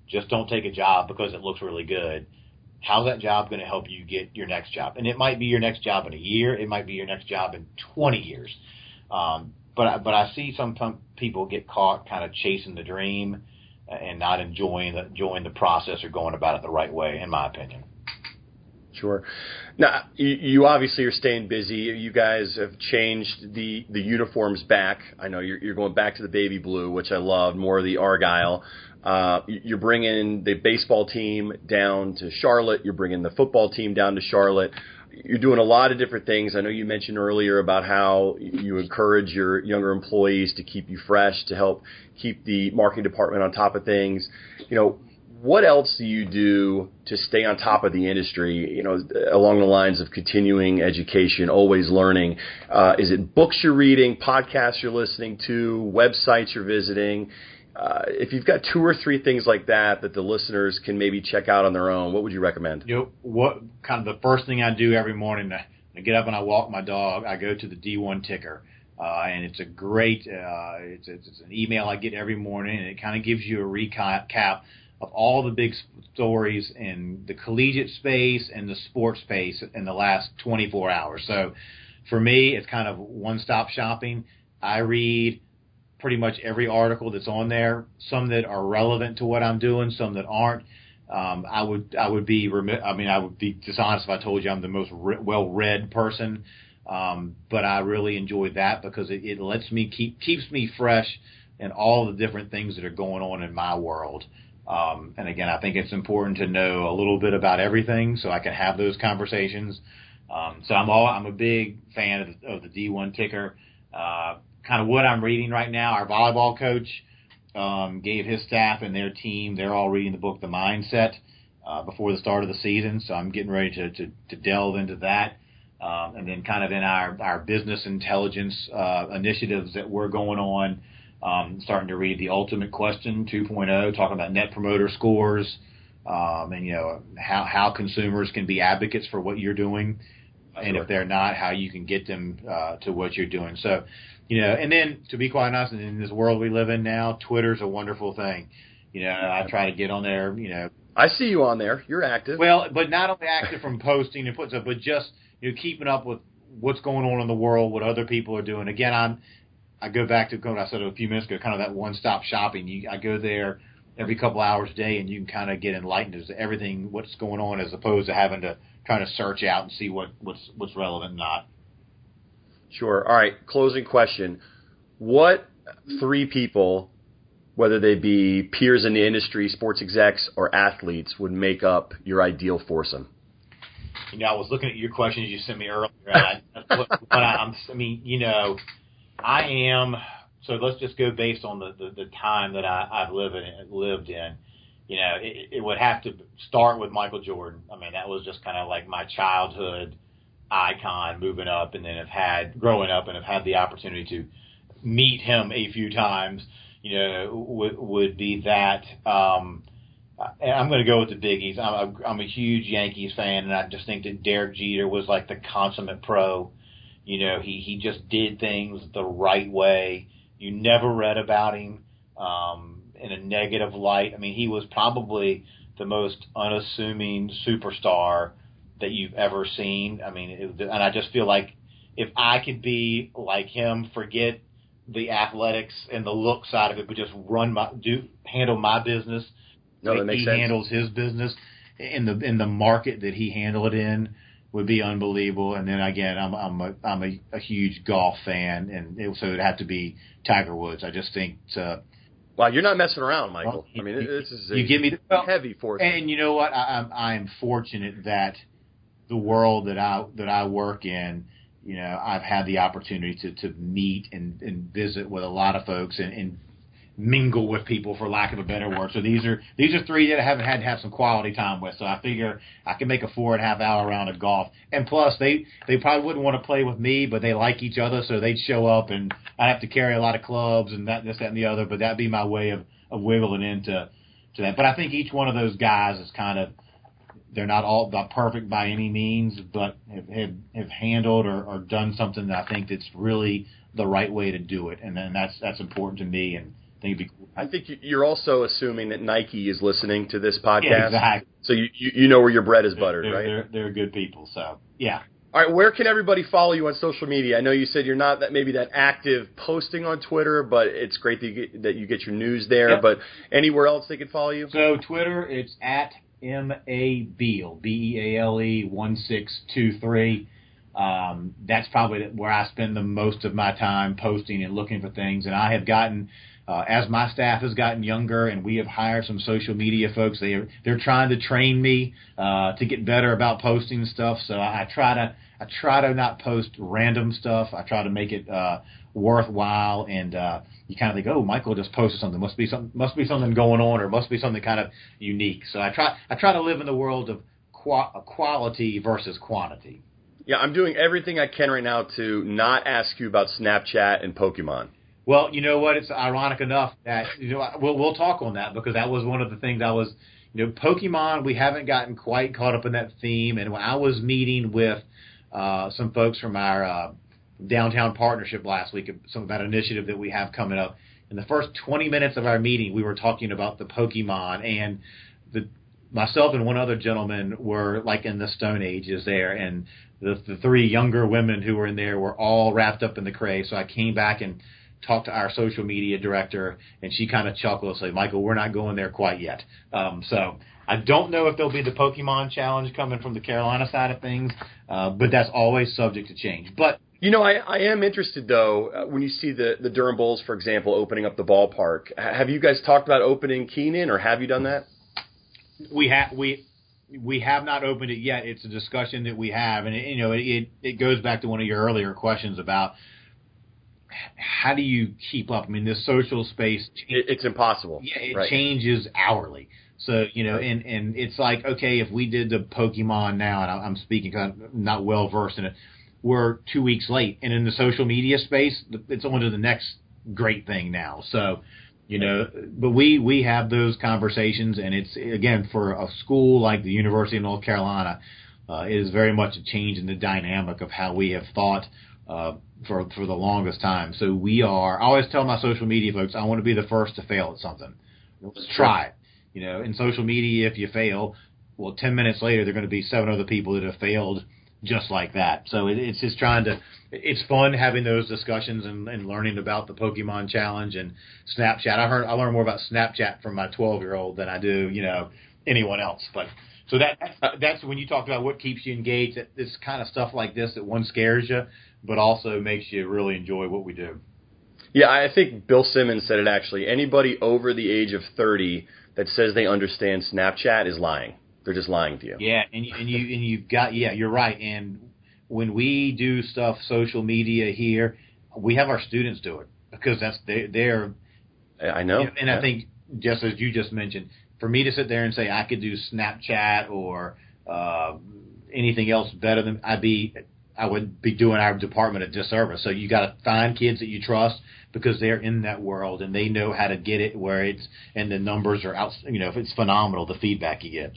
Speaker 3: Just don't take a job because it looks really good. How's that job going to help you get your next job? And it might be your next job in a year. It might be your next job in 20 years. But I see some people get caught kind of chasing the dream and not enjoying the process or going about it the right way, in my opinion.
Speaker 2: Sure. Now, you obviously are staying busy. You guys have changed the uniforms back. I know you're going back to the baby blue, which I love, more of the Argyle. You're bringing the baseball team down to Charlotte. You're bringing the football team down to Charlotte. You're doing a lot of different things. I know you mentioned earlier about how you encourage your younger employees to keep you fresh, to help keep the marketing department on top of things. What else do you do to stay on top of the industry, along the lines of continuing education, always learning? Is it books you're reading, podcasts you're listening to, websites you're visiting? If you've got 2 or 3 things like that the listeners can maybe check out on their own, what would you recommend?
Speaker 3: What kind of the first thing I do every morning, I get up and I walk my dog. I go to the D1 ticker, and it's a great, it's an email I get every morning, and it kind of gives you a recap of all the big stories in the collegiate space and the sports space in the last 24 hours. So for me, it's kind of one-stop shopping. I read pretty much every article that's on there, some that are relevant to what I'm doing, some that aren't. I would be dishonest if I told you I'm the most well-read person, but I really enjoy that because it lets me keeps me fresh in all the different things that are going on in my world. And again, I think it's important to know a little bit about everything so I can have those conversations. So I'm a big fan of the D1 ticker. Kind of what I'm reading right now, our volleyball coach gave his staff and their team, they're all reading the book The Mindset before the start of the season. So I'm getting ready to delve into that. And then kind of in our business intelligence initiatives that we're going on, starting to read The Ultimate Question 2.0, talking about net promoter scores, and how consumers can be advocates for what you're doing, and if they're not, how you can get them to what you're doing. So, and then to be quite honest, in this world we live in now, Twitter's a wonderful thing. I try to get on there.
Speaker 2: I see you on there. You're active.
Speaker 3: Well, but not only active from posting and putting stuff, but just keeping up with what's going on in the world, what other people are doing. Again, I go back to what I said a few minutes ago, kind of that one-stop shopping. I go there every couple hours a day, and you can kind of get enlightened as to everything, what's going on, as opposed to having to kind of search out and see what's relevant and not.
Speaker 2: Sure. All right. Closing question. What 3 people, whether they be peers in the industry, sports execs, or athletes, would make up your ideal foursome?
Speaker 3: I was looking at your questions you sent me earlier. I am. So let's just go based on the time that I've lived in. It would have to start with Michael Jordan. I mean, that was just kind of like my childhood icon moving up, and then growing up and have had the opportunity to meet him a few times, would be that. And I'm going to go with the biggies. I'm a huge Yankees fan, and I just think that Derek Jeter was like the consummate pro. He just did things the right way. You never read about him in a negative light. I mean, he was probably the most unassuming superstar that you've ever seen. I mean, and I just feel like if I could be like him, forget the athletics and the look side of it, but just handle my business.
Speaker 2: No, that makes sense.
Speaker 3: He handles his business in the market that he handled it in would be unbelievable. And then again, I'm a huge golf fan, and so it'd have to be Tiger Woods. I just think.
Speaker 2: Wow, you're not messing around, Michael. I mean, this is heavy force.
Speaker 3: And you know what? I'm fortunate that the world that I work in, I've had the opportunity to meet and visit with a lot of folks and mingle with people, for lack of a better word. So these are 3 that I haven't had to have some quality time with. So I figure I can make a 4.5 hour round of golf. And plus, they probably wouldn't want to play with me, but they like each other, so they'd show up, and I'd have to carry a lot of clubs and this, that, and the other. But that'd be my way wiggling into that. But I think each one of those guys is kind of, they're not all perfect by any means, but have handled or done something that I think that's really the right way to do it, and then that's important to me, and I think it'd be cool.
Speaker 2: I think you're also assuming that Nike is listening to this podcast.
Speaker 3: Yeah, exactly.
Speaker 2: So you know where your bread is buttered, right?
Speaker 3: They're good people, so yeah.
Speaker 2: All right, where can everybody follow you on social media? I know you said you're not maybe that active posting on Twitter, but it's great that you get your news there. Yep. But anywhere else they can follow you?
Speaker 3: So Twitter, it's at Beale, Beale 1623. That's probably where I spend the most of my time posting and looking for things. And I have gotten, as my staff has gotten younger, and we have hired some social media folks. They're trying to train me to get better about posting stuff. So I try to not post random stuff. I try to make it worthwhile, and you kind of think, oh, Michael just posted something. Must be something going on, or must be something kind of unique. So I try to live in the world of quality versus quantity.
Speaker 2: Yeah, I'm doing everything I can right now to not ask you about Snapchat and Pokemon.
Speaker 3: Well, you know what? It's ironic enough that we'll talk on that, because that was one of the things I was, Pokemon. We haven't gotten quite caught up in that theme, and when I was meeting with some folks from our downtown partnership last week, some of that initiative that we have coming up. In the first 20 minutes of our meeting, we were talking about the Pokemon, and myself and one other gentleman were like in the Stone Ages there, and the three younger women who were in there were all wrapped up in the craze. So I came back and talked to our social media director, and she kind of chuckled and said, Michael, we're not going there quite yet. So I don't know if there'll be the Pokemon challenge coming from the Carolina side of things, but that's always subject to change. But
Speaker 2: I am interested, though, when you see the Durham Bulls, for example, opening up the ballpark. Have you guys talked about opening Keenan, or have you done that?
Speaker 3: We have not opened it yet. It's a discussion that we have, and it goes back to one of your earlier questions about how do you keep up? I mean, this social space,
Speaker 2: it's impossible.
Speaker 3: Yeah, it
Speaker 2: right.
Speaker 3: changes hourly. So, and it's like, okay, if we did the Pokemon now, and I'm speaking because I'm not well versed in it, we're 2 weeks late. And in the social media space, it's on to the next great thing now. So, but we have those conversations, and it's, again, for a school like the University of North Carolina, it is very much a change in the dynamic of how we have thought for the longest time. So I always tell my social media folks, I want to be the first to fail at something. Let's try it. In social media, if you fail, well, 10 minutes later, there are going to be 7 other people that have failed just like that. So it's just it's fun having those discussions and learning about the Pokemon Challenge and Snapchat. I learned more about Snapchat from my 12-year-old than I do, anyone else. But so that's when you talked about what keeps you engaged. It's kind of stuff like this that one scares you, but also makes you really enjoy what we do.
Speaker 2: Yeah, I think Bill Simmons said it actually. Anybody over the age of 30 that says they understand Snapchat is lying. They're just lying to you.
Speaker 3: Yeah, and you've got, you're right. And when we do stuff social media here, we have our students do it, because they're. I know. And I think, just as you just mentioned, for me to sit there and say I could do Snapchat or anything else better than I would be doing our department a disservice. So you got to find kids that you trust, because they're in that world and they know how to get it and the numbers are out. If it's phenomenal, the feedback you get.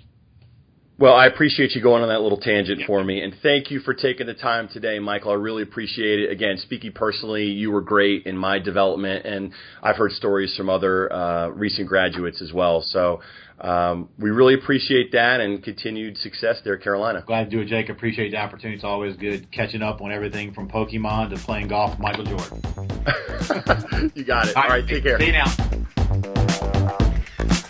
Speaker 2: Well, I appreciate you going on that little tangent for me, and thank you for taking the time today, Michael. I really appreciate it. Again, speaking personally, you were great in my development, and I've heard stories from other recent graduates as well. So we really appreciate that, and continued success there at Carolina.
Speaker 3: Glad to do it, Jake. Appreciate the opportunity. It's always good catching up on everything from Pokemon to playing golf with Michael Jordan.
Speaker 2: You got it. All right, take care.
Speaker 3: See you now.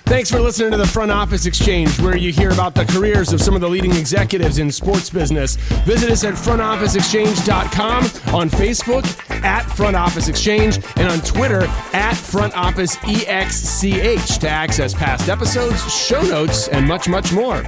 Speaker 1: Thanks for listening to the Front Office Exchange, where you hear about the careers of some of the leading executives in sports business. Visit us at frontofficeexchange.com, on Facebook at Front Office Exchange, and on Twitter at Front Office EXCH to access past episodes, show notes, and much, much more.